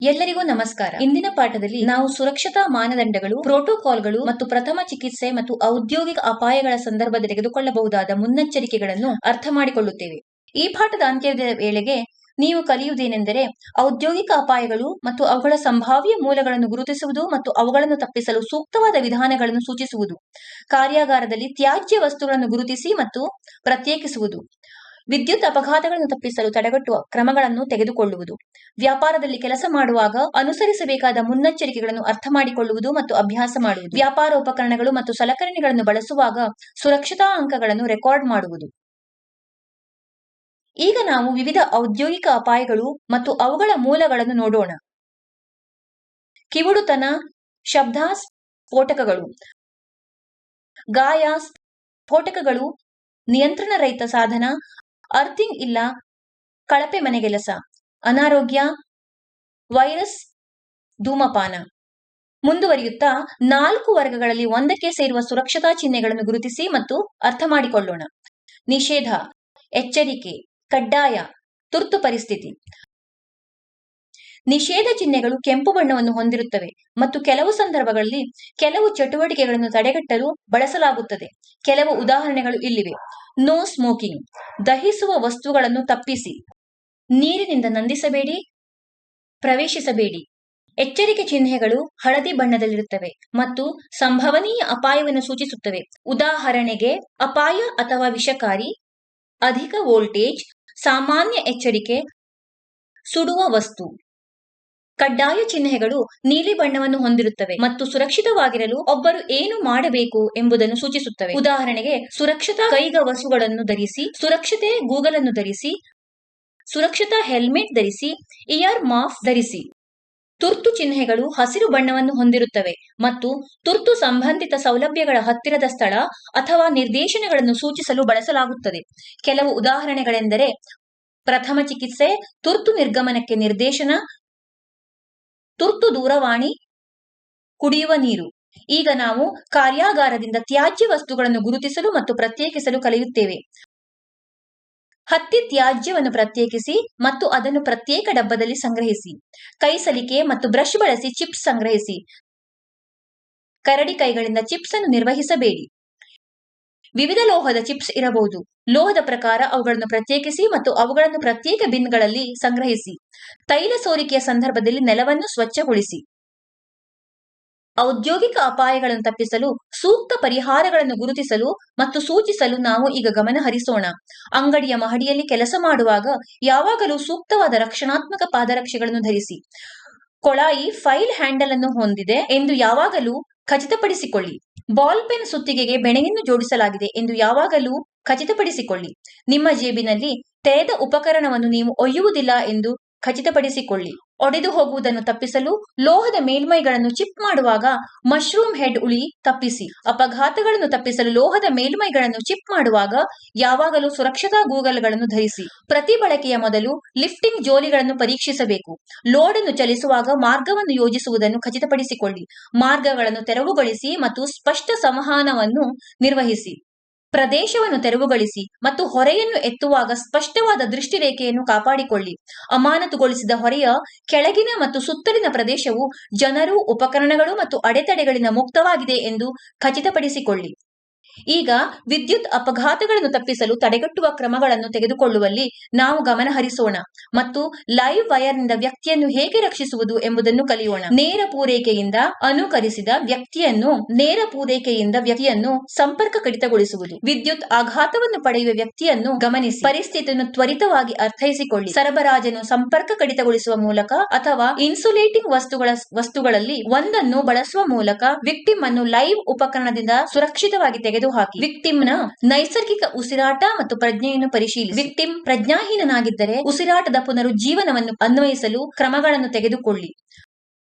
ಎಲ್ಲರಿಗೂ ನಮಸ್ಕಾರ. ಇಂದಿನ ಪಾಠದಲ್ಲಿ ನಾವು ಸುರಕ್ಷತಾ ಮಾನದಂಡಗಳು, ಪ್ರೋಟೋಕಾಲ್ಗಳು ಮತ್ತು ಪ್ರಥಮ ಚಿಕಿತ್ಸೆ ಮತ್ತು ಔದ್ಯೋಗಿಕ ಅಪಾಯಗಳ ಸಂದರ್ಭದಲ್ಲಿ ತೆಗೆದುಕೊಳ್ಳಬಹುದಾದ ಮುನ್ನೆಚ್ಚರಿಕೆಗಳನ್ನು ಅರ್ಥ ಮಾಡಿಕೊಳ್ಳುತ್ತೇವೆ. ಈ ಪಾಠದ ಅಂತ್ಯದ ವೇಳೆಗೆ ನೀವು ಕಲಿಯುವುದೇನೆಂದರೆ ಔದ್ಯೋಗಿಕ ಅಪಾಯಗಳು ಮತ್ತು ಅವುಗಳ ಸಂಭಾವ್ಯ ಮೂಲಗಳನ್ನು ಗುರುತಿಸುವುದು ಮತ್ತು ಅವುಗಳನ್ನು ತಪ್ಪಿಸಲು ಸೂಕ್ತವಾದ ವಿಧಾನಗಳನ್ನು ಸೂಚಿಸುವುದು, ಕಾರ್ಯಾಗಾರದಲ್ಲಿ ತ್ಯಾಜ್ಯ ವಸ್ತುಗಳನ್ನು ಗುರುತಿಸಿ ಮತ್ತು ಪ್ರತ್ಯೇಕಿಸುವುದು, ವಿದ್ಯುತ್ ಅಪಘಾತಗಳನ್ನು ತಪ್ಪಿಸಲು ತಡೆಗಟ್ಟುವ ಕ್ರಮಗಳನ್ನು ತೆಗೆದುಕೊಳ್ಳುವುದು, ವ್ಯಾಪಾರದಲ್ಲಿ ಕೆಲಸ ಮಾಡುವಾಗ ಅನುಸರಿಸಬೇಕಾದ ಮುನ್ನೆಚ್ಚರಿಕೆಗಳನ್ನು ಅರ್ಥ ಮಾಡಿಕೊಳ್ಳುವುದು ಮತ್ತು ಅಭ್ಯಾಸ ಮಾಡುವುದು, ವ್ಯಾಪಾರ ಉಪಕರಣಗಳು ಮತ್ತು ಸಲಕರಣೆಗಳನ್ನು ಬಳಸುವಾಗ ಸುರಕ್ಷತಾ ಅಂಕಗಳನ್ನು ರೆಕಾರ್ಡ್ ಮಾಡುವುದು. ಈಗ ನಾವು ವಿವಿಧ ಔದ್ಯೋಗಿಕ ಅಪಾಯಗಳು ಮತ್ತು ಅವುಗಳ ಮೂಲಗಳನ್ನು ನೋಡೋಣ. ಕಿವುಡುತನ, ಶಬ್ದ ಸ್ಫೋಟಕಗಳು, ಗಾಯ, ಸ್ಫೋಟಕಗಳು, ನಿಯಂತ್ರಣ ರಹಿತ ಸಾಧನ, ಅರ್ಥಿಂಗ್ ಇಲ್ಲ, ಕಳಪೆ ಮನೆಗೆಲಸ, ಅನಾರೋಗ್ಯ, ವೈರಸ್, ಧೂಮಪಾನ. ಮುಂದುವರಿಯುತ್ತಾ 4 ವರ್ಗಗಳಲ್ಲಿ ಒಂದಕ್ಕೆ ಸೇರುವ ಸುರಕ್ಷತಾ ಚಿಹ್ನೆಗಳನ್ನು ಗುರುತಿಸಿ ಮತ್ತು ಅರ್ಥ ಮಾಡಿಕೊಳ್ಳೋಣ. ನಿಷೇಧ, ಎಚ್ಚರಿಕೆ, ಕಡ್ಡಾಯ, ತುರ್ತು ಪರಿಸ್ಥಿತಿ. ನಿಷೇಧ ಚಿಹ್ನೆಗಳು ಕೆಂಪು ಬಣ್ಣವನ್ನು ಹೊಂದಿರುತ್ತವೆ ಮತ್ತು ಕೆಲವು ಸಂದರ್ಭಗಳಲ್ಲಿ ಕೆಲವು ಚಟುವಟಿಕೆಗಳನ್ನು ತಡೆಗಟ್ಟಲು ಬಳಸಲಾಗುತ್ತದೆ. ಕೆಲವು ಉದಾಹರಣೆಗಳು ಇಲ್ಲಿವೆ. ನೋ ಸ್ಮೋಕಿಂಗ್, ದಹಿಸುವ ವಸ್ತುಗಳನ್ನು ತಪ್ಪಿಸಿ, ನೀರಿನಿಂದ ನಂದಿಸಬೇಡಿ, ಪ್ರವೇಶಿಸಬೇಡಿ. ಎಚ್ಚರಿಕೆ ಚಿಹ್ನೆಗಳು ಹಳದಿ ಬಣ್ಣದಲ್ಲಿರುತ್ತವೆ ಮತ್ತು ಸಂಭವನೀಯ ಅಪಾಯವನ್ನು ಸೂಚಿಸುತ್ತವೆ. ಉದಾಹರಣೆಗೆ, ಅಪಾಯ ಅಥವಾ ವಿಷಕಾರಿ, ಅಧಿಕ ವೋಲ್ಟೇಜ್, ಸಾಮಾನ್ಯ ಎಚ್ಚರಿಕೆ, ಸುಡುವ ವಸ್ತು. ಕಡ್ಡಾಯ ಚಿಹ್ನೆಗಳು ನೀಲಿ ಬಣ್ಣವನ್ನು ಹೊಂದಿರುತ್ತವೆ ಮತ್ತು ಸುರಕ್ಷಿತವಾಗಿರಲು ಒಬ್ಬರು ಏನು ಮಾಡಬೇಕು ಎಂಬುದನ್ನು ಸೂಚಿಸುತ್ತವೆ. ಉದಾಹರಣೆಗೆ, ಸುರಕ್ಷತಾ ಕೈಗವಸುಗಳನ್ನು ಧರಿಸಿ, ಸುರಕ್ಷತೆ ಗೂಗಲನ್ನು ಧರಿಸಿ, ಸುರಕ್ಷತಾ ಹೆಲ್ಮೆಟ್ ಧರಿಸಿ, ಇಯರ್ ಮಾಫ್ ಧರಿಸಿ. ತುರ್ತು ಚಿಹ್ನೆಗಳು ಹಸಿರು ಬಣ್ಣವನ್ನು ಹೊಂದಿರುತ್ತವೆ ಮತ್ತು ತುರ್ತು ಸಂಬಂಧಿತ ಸೌಲಭ್ಯಗಳ ಹತ್ತಿರದ ಸ್ಥಳ ಅಥವಾ ನಿರ್ದೇಶನಗಳನ್ನು ಸೂಚಿಸಲು ಬಳಸಲಾಗುತ್ತದೆ. ಕೆಲವು ಉದಾಹರಣೆಗಳೆಂದರೆ ಪ್ರಥಮ ಚಿಕಿತ್ಸೆ, ತುರ್ತು ನಿರ್ಗಮನಕ್ಕೆ ನಿರ್ದೇಶನ, ತುರ್ತು ದೂರವಾಣಿ, ಕುಡಿಯುವ ನೀರು. ಈಗ ನಾವು ಕಾರ್ಯಾಗಾರದಿಂದ ತ್ಯಾಜ್ಯ ವಸ್ತುಗಳನ್ನು ಗುರುತಿಸಲು ಮತ್ತು ಪ್ರತ್ಯೇಕಿಸಲು ಕಲಿಯುತ್ತೇವೆ. ಹತ್ತಿ ತ್ಯಾಜ್ಯವನ್ನು ಪ್ರತ್ಯೇಕಿಸಿ ಮತ್ತು ಅದನ್ನು ಪ್ರತ್ಯೇಕ ಡಬ್ಬದಲ್ಲಿ ಸಂಗ್ರಹಿಸಿ. ಕೈ ಸಲಿಕೆ ಮತ್ತು ಬ್ರಷ್ ಬಳಸಿ ಚಿಪ್ಸ್ ಸಂಗ್ರಹಿಸಿ. ಕರಡಿ ಕೈಗಳಿಂದ ಚಿಪ್ಸ್ ಅನ್ನು ನಿರ್ವಹಿಸಬೇಡಿ. ವಿವಿಧ ಲೋಹದ ಚಿಪ್ಸ್ ಇರಬಹುದು. ಲೋಹದ ಪ್ರಕಾರ ಅವುಗಳನ್ನು ಪ್ರತ್ಯೇಕಿಸಿ ಮತ್ತು ಅವುಗಳನ್ನು ಪ್ರತ್ಯೇಕ ಬಿನ್ಗಳಲ್ಲಿ ಸಂಗ್ರಹಿಸಿ. ತೈಲ ಸೋರಿಕೆಯ ಸಂದರ್ಭದಲ್ಲಿ ನೆಲವನ್ನು ಸ್ವಚ್ಛಗೊಳಿಸಿ. ಔದ್ಯೋಗಿಕ ಅಪಾಯಗಳನ್ನು ತಪ್ಪಿಸಲು ಸೂಕ್ತ ಪರಿಹಾರಗಳನ್ನು ಗುರುತಿಸಲು ಮತ್ತು ಸೂಚಿಸಲು ನಾವು ಈಗ ಗಮನ ಹರಿಸೋಣ. ಅಂಗಡಿಯ ಮಹಡಿಯಲ್ಲಿ ಕೆಲಸ ಮಾಡುವಾಗ ಯಾವಾಗಲೂ ಸೂಕ್ತವಾದ ರಕ್ಷಣಾತ್ಮಕ ಪಾದರಕ್ಷೆಗಳನ್ನು ಧರಿಸಿ. ಕೊಳಾಯಿ ಫೈಲ್ ಹ್ಯಾಂಡಲ್ ಅನ್ನು ಹೊಂದಿದೆ ಎಂದು ಯಾವಾಗಲೂ ಖಚಿತಪಡಿಸಿಕೊಳ್ಳಿ. ಬಾಲ್ ಪೆನ್ ಸುತ್ತಿಗೆಗೆ ಬೆಣೆಯನ್ನು ಜೋಡಿಸಲಾಗಿದೆ ಎಂದು ಯಾವಾಗಲೂ ಖಚಿತಪಡಿಸಿಕೊಳ್ಳಿ. ನಿಮ್ಮ ಜೇಬಿನಲ್ಲಿ ತೆರೆದ ಉಪಕರಣವನ್ನು ನೀವು ಒಯ್ಯುವುದಿಲ್ಲ ಎಂದು ಖಚಿತಪಡಿಸಿಕೊಳ್ಳಿ. ಒಡೆದು ಹೋಗುವುದನ್ನು ತಪ್ಪಿಸಲು ಲೋಹದ ಮೇಲ್ಮೈಗಳನ್ನು ಚಿಪ್ ಮಾಡುವಾಗ ಮಶ್ರೂಮ್ ಹೆಡ್ ಉಳಿ ತಪ್ಪಿಸಿ. ಅಪಘಾತಗಳನ್ನು ತಪ್ಪಿಸಲು ಲೋಹದ ಮೇಲ್ಮೈಗಳನ್ನು ಚಿಪ್ ಮಾಡುವಾಗ ಯಾವಾಗಲೂ ಸುರಕ್ಷತಾ ಗೂಗಲ್ಗಳನ್ನು ಧರಿಸಿ. ಪ್ರತಿ ಬಳಕೆಯ ಮೊದಲು ಲಿಫ್ಟಿಂಗ್ ಜೋಲಿಗಳನ್ನು ಪರೀಕ್ಷಿಸಬೇಕು. ಲೋಡ್ ಅನ್ನು ಚಲಿಸುವಾಗ ಮಾರ್ಗವನ್ನು ಯೋಜಿಸುವುದನ್ನು ಖಚಿತಪಡಿಸಿಕೊಳ್ಳಿ. ಮಾರ್ಗಗಳನ್ನು ತೆರವುಗೊಳಿಸಿ ಮತ್ತು ಸ್ಪಷ್ಟ ಸಂವಹನವನ್ನು ನಿರ್ವಹಿಸಿ. ಪ್ರದೇಶವನ್ನು ತೆರವುಗೊಳಿಸಿ ಮತ್ತು ಹೊರೆಯನ್ನು ಎತ್ತುವಾಗ ಸ್ಪಷ್ಟವಾದ ದೃಷ್ಟಿ ರೇಖೆಯನ್ನು ಕಾಪಾಡಿಕೊಳ್ಳಿ. ಅಮಾನತುಗೊಳಿಸಿದ ಹೊರೆಯ ಕೆಳಗಿನ ಮತ್ತು ಸುತ್ತಲಿನ ಪ್ರದೇಶವು ಜನರು, ಉಪಕರಣಗಳು ಮತ್ತು ಅಡೆತಡೆಗಳಿಂದ ಮುಕ್ತವಾಗಿದೆ ಎಂದು ಖಚಿತಪಡಿಸಿಕೊಳ್ಳಿ. ಈಗ ವಿದ್ಯುತ್ ಅಪಘಾತಗಳನ್ನು ತಪ್ಪಿಸಲು ತಡೆಗಟ್ಟುವ ಕ್ರಮಗಳನ್ನು ತೆಗೆದುಕೊಳ್ಳುವಲ್ಲಿ ನಾವು ಗಮನ ಹರಿಸೋಣ ಮತ್ತು ಲೈವ್ ವೈರ್ನಿಂದ ವ್ಯಕ್ತಿಯನ್ನು ಹೇಗೆ ರಕ್ಷಿಸುವುದು ಎಂಬುದನ್ನು ಕಲಿಯೋಣ. ನೇರ ಪೂರೈಕೆಯಿಂದ ವ್ಯಕ್ತಿಯನ್ನು ಸಂಪರ್ಕ ಕಡಿತಗೊಳಿಸುವುದು. ವಿದ್ಯುತ್ ಆಘಾತವನ್ನು ಪಡೆಯುವ ವ್ಯಕ್ತಿಯನ್ನು ಗಮನಿಸಿ ಪರಿಸ್ಥಿತಿಯನ್ನು ತ್ವರಿತವಾಗಿ ಅರ್ಥೈಸಿಕೊಳ್ಳಿ. ಸರಬರಾಜನ್ನು ಸಂಪರ್ಕ ಕಡಿತಗೊಳಿಸುವ ಮೂಲಕ ಅಥವಾ ಇನ್ಸುಲೇಟಿಂಗ್ ವಸ್ತುಗಳಲ್ಲಿ ಒಂದನ್ನು ಬಳಸುವ ಮೂಲಕ ವಿಕ್ಟಿಮ್ ಅನ್ನು ಲೈವ್ ಉಪಕರಣದಿಂದ ಸುರಕ್ಷಿತವಾಗಿ ತೆಗೆದುಹಾಕಿ. ವಿಕ್ಟಿಮ್ನ ನೈಸರ್ಗಿಕ ಉಸಿರಾಟ ಮತ್ತು ಪ್ರಜ್ಞೆಯನ್ನು ಪರಿಶೀಲಿಸಿ. ವಿಕ್ಟಿಮ್ ಪ್ರಜ್ಞಾಹೀನನಾಗಿದ್ದರೆ ಉಸಿರಾಟದ ಪುನರುಜ್ಜೀವನವನ್ನು ಅನ್ವಯಿಸಲು ಕ್ರಮಗಳನ್ನು ತೆಗೆದುಕೊಳ್ಳಿ.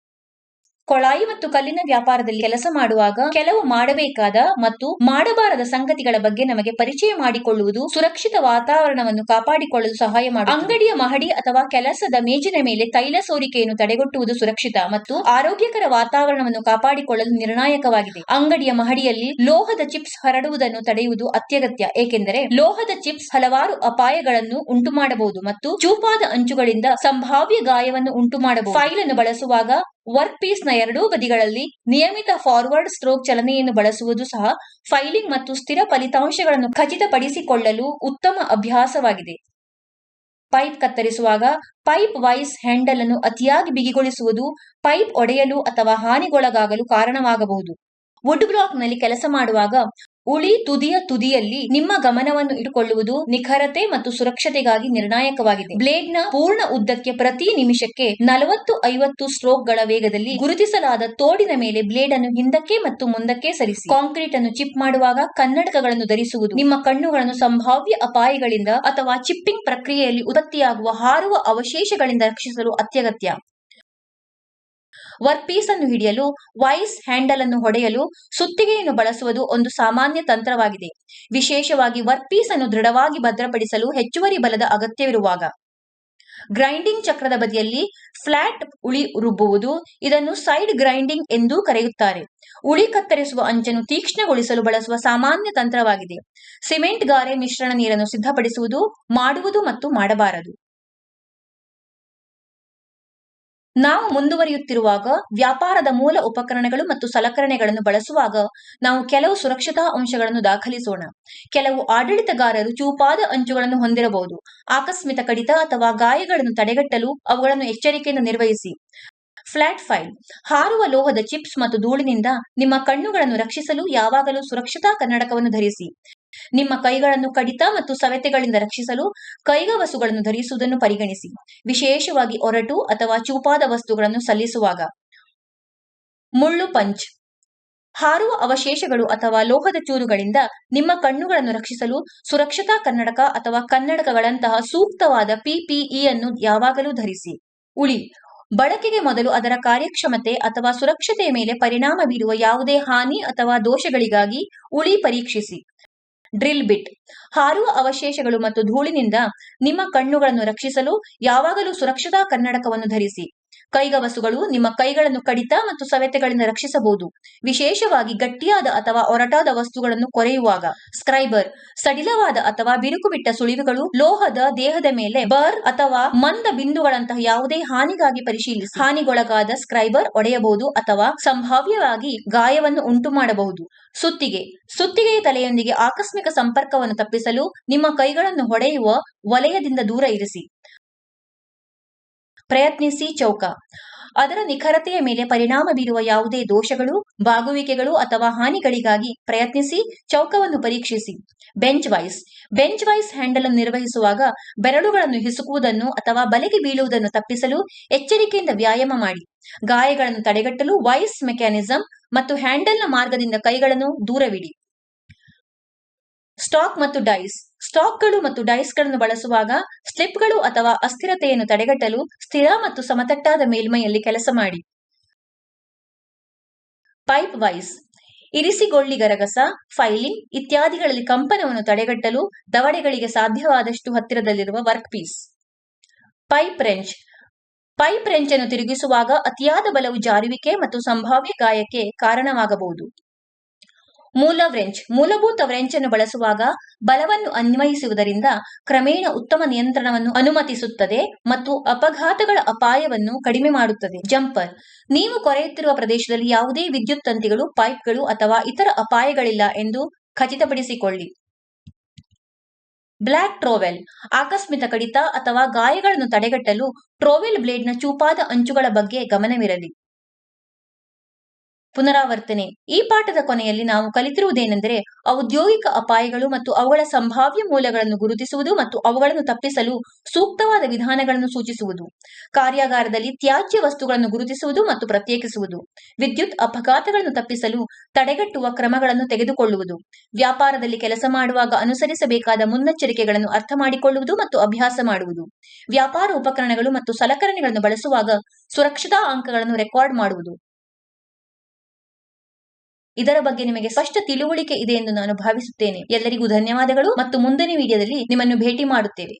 ಕೊಳಾಯಿ ಮತ್ತು ಕಲ್ಲಿನ ವ್ಯಾಪಾರದಲ್ಲಿ ಕೆಲಸ ಮಾಡುವಾಗ ಕೆಲವು ಮಾಡಬೇಕಾದ ಮತ್ತು ಮಾಡಬಾರದ ಸಂಗತಿಗಳ ಬಗ್ಗೆ ನಮಗೆ ಪರಿಚಯ ಮಾಡಿಕೊಳ್ಳುವುದು ಸುರಕ್ಷಿತ ವಾತಾವರಣವನ್ನು ಕಾಪಾಡಿಕೊಳ್ಳಲು ಸಹಾಯ ಮಾಡುತ್ತದೆ. ಅಂಗಡಿಯ ಮಹಡಿ ಅಥವಾ ಕೆಲಸದ ಮೇಜಿನ ಮೇಲೆ ತೈಲ ಸೋರಿಕೆಯನ್ನು ತಡೆಗಟ್ಟುವುದು ಸುರಕ್ಷಿತ ಮತ್ತು ಆರೋಗ್ಯಕರ ವಾತಾವರಣವನ್ನು ಕಾಪಾಡಿಕೊಳ್ಳಲು ನಿರ್ಣಾಯಕವಾಗಿದೆ. ಅಂಗಡಿಯ ಮಹಡಿಯಲ್ಲಿ ಲೋಹದ ಚಿಪ್ಸ್ ಹರಡುವುದನ್ನು ತಡೆಯುವುದು ಅತ್ಯಗತ್ಯ, ಏಕೆಂದರೆ ಲೋಹದ ಚಿಪ್ಸ್ ಹಲವಾರು ಅಪಾಯಗಳನ್ನು ಉಂಟುಮಾಡಬಹುದು ಮತ್ತು ಚೂಪಾದ ಅಂಚುಗಳಿಂದ ಸಂಭಾವ್ಯ ಗಾಯವನ್ನು ಉಂಟುಮಾಡಬಹುದು. ಫೈಲ್ ಅನ್ನು ಬಳಸುವಾಗ ವರ್ಕ್ ಪೀಸ್ ನ ಎರಡೂ ಬದಿಗಳಲ್ಲಿ ನಿಯಮಿತ ಫಾರ್ವರ್ಡ್ ಸ್ಟ್ರೋಕ್ ಚಲನೆಯನ್ನು ಬಳಸುವುದು ಸಹ ಫೈಲಿಂಗ್ ಮತ್ತು ಸ್ಥಿರ ಫಲಿತಾಂಶಗಳನ್ನು ಖಚಿತಪಡಿಸಿಕೊಳ್ಳಲು ಉತ್ತಮ ಅಭ್ಯಾಸವಾಗಿದೆ. ಪೈಪ್ ಕತ್ತರಿಸುವಾಗ ಪೈಪ್ ವೈಸ್ ಹ್ಯಾಂಡಲ್ ಅನ್ನು ಅತಿಯಾಗಿ ಬಿಗಿಗೊಳಿಸುವುದು ಪೈಪ್ ಒಡೆಯಲು ಅಥವಾ ಹಾನಿಗೊಳಗಾಗಲು ಕಾರಣವಾಗಬಹುದು. ವುಡ್ ಬ್ಲಾಕ್ ನಲ್ಲಿ ಕೆಲಸ ಮಾಡುವಾಗ ಉಳಿ ತುದಿಯಲ್ಲಿ ನಿಮ್ಮ ಗಮನವನ್ನು ಇಟ್ಟುಕೊಳ್ಳುವುದು ನಿಖರತೆ ಮತ್ತು ಸುರಕ್ಷತೆಗಾಗಿ ನಿರ್ಣಾಯಕವಾಗಿದೆ. ಬ್ಲೇಡ್ ನ ಪೂರ್ಣ ಉದ್ದಕ್ಕೆ ಪ್ರತಿ ನಿಮಿಷಕ್ಕೆ 40-50 ಸ್ಟ್ರೋಕ್ ಗಳ ವೇಗದಲ್ಲಿ ಗುರುತಿಸಲಾದ ತೋಡಿನ ಮೇಲೆ ಬ್ಲೇಡ್ ಅನ್ನು ಹಿಂದಕ್ಕೆ ಮತ್ತು ಮುಂದಕ್ಕೆ ಸರಿಸಿ. ಕಾಂಕ್ರೀಟ್ ಅನ್ನು ಚಿಪ್ ಮಾಡುವಾಗ ಕನ್ನಡಕಗಳನ್ನು ಧರಿಸುವುದು ನಿಮ್ಮ ಕಣ್ಣುಗಳನ್ನು ಸಂಭಾವ್ಯ ಅಪಾಯಗಳಿಂದ ಅಥವಾ ಚಿಪ್ಪಿಂಗ್ ಪ್ರಕ್ರಿಯೆಯಲ್ಲಿ ಉತ್ಪತ್ತಿಯಾಗುವ ಹಾರುವ ಅವಶೇಷಗಳಿಂದ ರಕ್ಷಿಸಲು ಅತ್ಯಗತ್ಯ. ವರ್ಕ್ ಪೀಸ್ ಅನ್ನು ಹಿಡಿಯಲು ವೈಸ್ ಹ್ಯಾಂಡಲ್ ಅನ್ನು ಹೊಡೆಯಲು ಸುತ್ತಿಗೆಯನ್ನು ಬಳಸುವುದು ಒಂದು ಸಾಮಾನ್ಯ ತಂತ್ರವಾಗಿದೆ, ವಿಶೇಷವಾಗಿ ವರ್ಕ್ ಪೀಸ್ ಅನ್ನು ದೃಢವಾಗಿ ಭದ್ರಪಡಿಸಲು ಹೆಚ್ಚುವರಿ ಬಲದ ಅಗತ್ಯವಿರುವಾಗ. ಗ್ರೈಂಡಿಂಗ್ ಚಕ್ರದ ಬದಿಯಲ್ಲಿ ಫ್ಲಾಟ್ ಉಳಿ ರುಬ್ಬುವುದು, ಇದನ್ನು ಸೈಡ್ ಗ್ರೈಂಡಿಂಗ್ ಎಂದೂ ಕರೆಯುತ್ತಾರೆ, ಉಳಿ ಕತ್ತರಿಸುವ ಅಂಚನ್ನು ತೀಕ್ಷ್ಣಗೊಳಿಸಲು ಬಳಸುವ ಸಾಮಾನ್ಯ ತಂತ್ರವಾಗಿದೆ. ಸಿಮೆಂಟ್ ಗಾರೆ ಮಿಶ್ರಣ ನೀರನ್ನು ಸಿದ್ಧಪಡಿಸುವುದು, ಮಾಡುವುದು ಮತ್ತು ಮಾಡಬಾರದು. ನಾವು ಮುಂದುವರಿಯುತ್ತಿರುವಾಗ ವ್ಯಾಪಾರದ ಮೂಲ ಉಪಕರಣಗಳು ಮತ್ತು ಸಲಕರಣೆಗಳನ್ನು ಬಳಸುವಾಗ ನಾವು ಕೆಲವು ಸುರಕ್ಷತಾ ಅಂಶಗಳನ್ನು ದಾಖಲಿಸೋಣ. ಕೆಲವು ಆಡಳಿತಗಾರರು ಚೂಪಾದ ಅಂಚುಗಳನ್ನು ಹೊಂದಿರಬಹುದು. ಆಕಸ್ಮಿಕ ಕಡಿತ ಅಥವಾ ಗಾಯಗಳನ್ನು ತಡೆಗಟ್ಟಲು ಅವುಗಳನ್ನು ಎಚ್ಚರಿಕೆಯಿಂದ ನಿರ್ವಹಿಸಿ. ಫ್ಲಾಟ್ ಫೈಲ್ ಹಾರುವ ಲೋಹದ ಚಿಪ್ಸ್ ಮತ್ತು ಧೂಳಿನಿಂದ ನಿಮ್ಮ ಕಣ್ಣುಗಳನ್ನು ರಕ್ಷಿಸಲು ಯಾವಾಗಲೂ ಸುರಕ್ಷತಾ ಕನ್ನಡಕವನ್ನು ಧರಿಸಿ. ನಿಮ್ಮ ಕೈಗಳನ್ನು ಕಡಿತ ಮತ್ತು ಸವೆತಗಳಿಂದ ರಕ್ಷಿಸಲು ಕೈಗವಸುಗಳನ್ನು ಧರಿಸುವುದನ್ನು ಪರಿಗಣಿಸಿ, ವಿಶೇಷವಾಗಿ ಒರಟು ಅಥವಾ ಚೂಪಾದ ವಸ್ತುಗಳನ್ನು ಸಲ್ಲಿಸುವಾಗ. ಮುಳ್ಳು ಪಂಚ್ ಹಾರುವ ಅವಶೇಷಗಳು ಅಥವಾ ಲೋಹದ ಚೂರುಗಳಿಂದ ನಿಮ್ಮ ಕಣ್ಣುಗಳನ್ನು ರಕ್ಷಿಸಲು ಸುರಕ್ಷತಾ ಕನ್ನಡಕ ಅಥವಾ ಕನ್ನಡಕಗಳಂತಹ ಸೂಕ್ತವಾದ PPE ಅನ್ನು ಯಾವಾಗಲೂ ಧರಿಸಿ. ಉಳಿ ಬಳಕೆಗೆ ಮೊದಲು ಅದರ ಕಾರ್ಯಕ್ಷಮತೆ ಅಥವಾ ಸುರಕ್ಷತೆಯ ಮೇಲೆ ಪರಿಣಾಮ ಬೀರುವ ಯಾವುದೇ ಹಾನಿ ಅಥವಾ ದೋಷಗಳಿಗಾಗಿ ಉಳಿ ಪರೀಕ್ಷಿಸಿ. ಡ್ರಿಲ್ ಬಿಟ್ ಹಾರುವ ಅವಶೇಷಗಳು ಮತ್ತು ಧೂಳಿನಿಂದ ನಿಮ್ಮ ಕಣ್ಣುಗಳನ್ನು ರಕ್ಷಿಸಲು ಯಾವಾಗಲೂ ಸುರಕ್ಷತಾ ಕನ್ನಡಕವನ್ನು ಧರಿಸಿ. ಕೈಗವಸುಗಳು ನಿಮ್ಮ ಕೈಗಳನ್ನು ಕಡಿತ ಮತ್ತು ಸವೆತಗಳಿಂದ ರಕ್ಷಿಸಬಹುದು, ವಿಶೇಷವಾಗಿ ಗಟ್ಟಿಯಾದ ಅಥವಾ ಒರಟಾದ ವಸ್ತುಗಳನ್ನು ಕೊರೆಯುವಾಗ. ಸ್ಕ್ರೈಬರ್ ಸಡಿಲವಾದ ಅಥವಾ ಬಿರುಕು ಬಿಟ್ಟ ಸುಳಿವುಗಳು, ಲೋಹದ ದೇಹದ ಮೇಲೆ ಬರ್ ಅಥವಾ ಮಂದ ಬಿಂದುಗಳಂತಹ ಯಾವುದೇ ಹಾನಿಗಾಗಿ ಪರಿಶೀಲಿಸಿ. ಹಾನಿಗೊಳಗಾದ ಸ್ಕ್ರೈಬರ್ ಒಡೆಯಬಹುದು ಅಥವಾ ಸಂಭಾವ್ಯವಾಗಿ ಗಾಯವನ್ನು ಉಂಟು ಮಾಡಬಹುದು. ಸುತ್ತಿಗೆಯ ತಲೆಯೊಂದಿಗೆ ಆಕಸ್ಮಿಕ ಸಂಪರ್ಕವನ್ನು ತಪ್ಪಿಸಲು ನಿಮ್ಮ ಕೈಗಳನ್ನು ಹೊಡೆಯುವ ವಲಯದಿಂದ ದೂರ ಇರಿಸಿ. ಪ್ರಯತ್ನಿಸಿ ಚೌಕ ಅದರ ನಿಖರತೆಯ ಮೇಲೆ ಪರಿಣಾಮ ಬೀರುವ ಯಾವುದೇ ದೋಷಗಳು, ಬಾಗುವಿಕೆಗಳು ಅಥವಾ ಹಾನಿಗಳಿಗಾಗಿ ಪ್ರಯತ್ನಿಸಿ ಚೌಕವನ್ನು ಪರೀಕ್ಷಿಸಿ. ಬೆಂಚ್ ವೈಸ್ ಹ್ಯಾಂಡಲ್ ಅನ್ನು ನಿರ್ವಹಿಸುವಾಗ ಬೆರಳುಗಳನ್ನು ಹಿಸುಕುವುದನ್ನು ಅಥವಾ ಬಲೆಗೆ ಬೀಳುವುದನ್ನು ತಪ್ಪಿಸಲು ಎಚ್ಚರಿಕೆಯಿಂದ ವ್ಯಾಯಾಮ ಮಾಡಿ. ಗಾಯಗಳನ್ನು ತಡೆಗಟ್ಟಲು ವೈಸ್ ಮೆಕ್ಯಾನಿಸಂ ಮತ್ತು ಹ್ಯಾಂಡಲ್ನ ಮಾರ್ಗದಿಂದ ಕೈಗಳನ್ನು ದೂರವಿಡಿ. ಸ್ಟಾಕ್ ಮತ್ತು ಡೈಸ್ ಸ್ಟಾಕ್ಗಳು ಮತ್ತು ಡೈಸ್ಗಳನ್ನು ಬಳಸುವಾಗ ಸ್ಲಿಪ್ಗಳು ಅಥವಾ ಅಸ್ಥಿರತೆಯನ್ನು ತಡೆಗಟ್ಟಲು ಸ್ಥಿರ ಮತ್ತು ಸಮತಟ್ಟಾದ ಮೇಲ್ಮೈಯಲ್ಲಿ ಕೆಲಸ ಮಾಡಿ. ಪೈಪ್ ವೈಸ್ ಇರಿಸಿಗೊಳ್ಳಿ ಗರಗಸ, ಫೈಲಿಂಗ್ ಇತ್ಯಾದಿಗಳಲ್ಲಿ ಕಂಪನವನ್ನು ತಡೆಗಟ್ಟಲು ದವಡೆಗಳಿಗೆ ಸಾಧ್ಯವಾದಷ್ಟು ಹತ್ತಿರದಲ್ಲಿರುವ ವರ್ಕ್ ಪೀಸ್. ಪೈಪ್ ರೆಂಚ್ ಅನ್ನು ತಿರುಗಿಸುವಾಗ ಅತಿಯಾದ ಬಲವು ಜಾರುವಿಕೆ ಮತ್ತು ಸಂಭಾವ್ಯ ಗಾಯಕ್ಕೆ ಕಾರಣವಾಗಬಹುದು. ಮೂಲಭೂತ ವ್ರೆಂಚ್ ಅನ್ನು ಬಳಸುವಾಗ ಬಲವನ್ನು ಅನ್ವಯಿಸುವುದರಿಂದ ಕ್ರಮೇಣ ಉತ್ತಮ ನಿಯಂತ್ರಣವನ್ನು ಅನುಮತಿಸುತ್ತದೆ ಮತ್ತು ಅಪಘಾತಗಳ ಅಪಾಯವನ್ನು ಕಡಿಮೆ ಮಾಡುತ್ತದೆ. ಜಂಪರ್ ನೀವು ಕೊರೆಯುತ್ತಿರುವ ಪ್ರದೇಶದಲ್ಲಿ ಯಾವುದೇ ವಿದ್ಯುತ್ ತಂತಿಗಳು, ಪೈಪ್ಗಳು ಅಥವಾ ಇತರ ಅಪಾಯಗಳಿಲ್ಲ ಎಂದು ಖಚಿತಪಡಿಸಿಕೊಳ್ಳಿ. ಬ್ಲಾಕ್ ಟ್ರೋವೆಲ್ ಆಕಸ್ಮಿಕ ಕಡಿತ ಅಥವಾ ಗಾಯಗಳನ್ನು ತಡೆಗಟ್ಟಲು ಟ್ರೋವೆಲ್ ಬ್ಲೇಡ್ನ ಚೂಪಾದ ಅಂಚುಗಳ ಬಗ್ಗೆ ಗಮನವಿರಲಿ. ಪುನರಾವರ್ತನೆ ಈ ಪಾಠದ ಕೊನೆಯಲ್ಲಿ ನಾವು ಕಲಿತಿರುವುದೇನೆಂದರೆ ಔದ್ಯೋಗಿಕ ಅಪಾಯಗಳು ಮತ್ತು ಅವುಗಳ ಸಂಭಾವ್ಯ ಮೂಲಗಳನ್ನು ಗುರುತಿಸುವುದು ಮತ್ತು ಅವುಗಳನ್ನು ತಪ್ಪಿಸಲು ಸೂಕ್ತವಾದ ವಿಧಾನಗಳನ್ನು ಸೂಚಿಸುವುದು. ಕಾರ್ಯಾಗಾರದಲ್ಲಿ ತ್ಯಾಜ್ಯ ವಸ್ತುಗಳನ್ನು ಗುರುತಿಸುವುದು ಮತ್ತು ಪ್ರತ್ಯೇಕಿಸುವುದು. ವಿದ್ಯುತ್ ಅಪಘಾತಗಳನ್ನು ತಪ್ಪಿಸಲು ತಡೆಗಟ್ಟುವ ಕ್ರಮಗಳನ್ನು ತೆಗೆದುಕೊಳ್ಳುವುದು. ವ್ಯಾಪಾರದಲ್ಲಿ ಕೆಲಸ ಮಾಡುವಾಗ ಅನುಸರಿಸಬೇಕಾದ ಮುನ್ನೆಚ್ಚರಿಕೆಗಳನ್ನು ಅರ್ಥ ಮಾಡಿಕೊಳ್ಳುವುದು ಮತ್ತು ಅಭ್ಯಾಸ ಮಾಡುವುದು. ವ್ಯಾಪಾರ ಉಪಕರಣಗಳು ಮತ್ತು ಸಲಕರಣೆಗಳನ್ನು ಬಳಸುವಾಗ ಸುರಕ್ಷತಾ ಅಂಕಗಳನ್ನು ರೆಕಾರ್ಡ್ ಮಾಡುವುದು. ಇದರ ಬಗ್ಗೆ ನಿಮಗೆ ಸ್ಪಷ್ಟ ತಿಳುವಳಿಕೆ ಇದೆ ಎಂದು ನಾನು ಭಾವಿಸುತ್ತೇನೆ. ಎಲ್ಲರಿಗೂ ಧನ್ಯವಾದಗಳು ಮತ್ತು ಮುಂದಿನ ವಿಡಿಯೋದಲ್ಲಿ ನಿಮ್ಮನ್ನು ಭೇಟಿ ಮಾಡುತ್ತೇವೆ.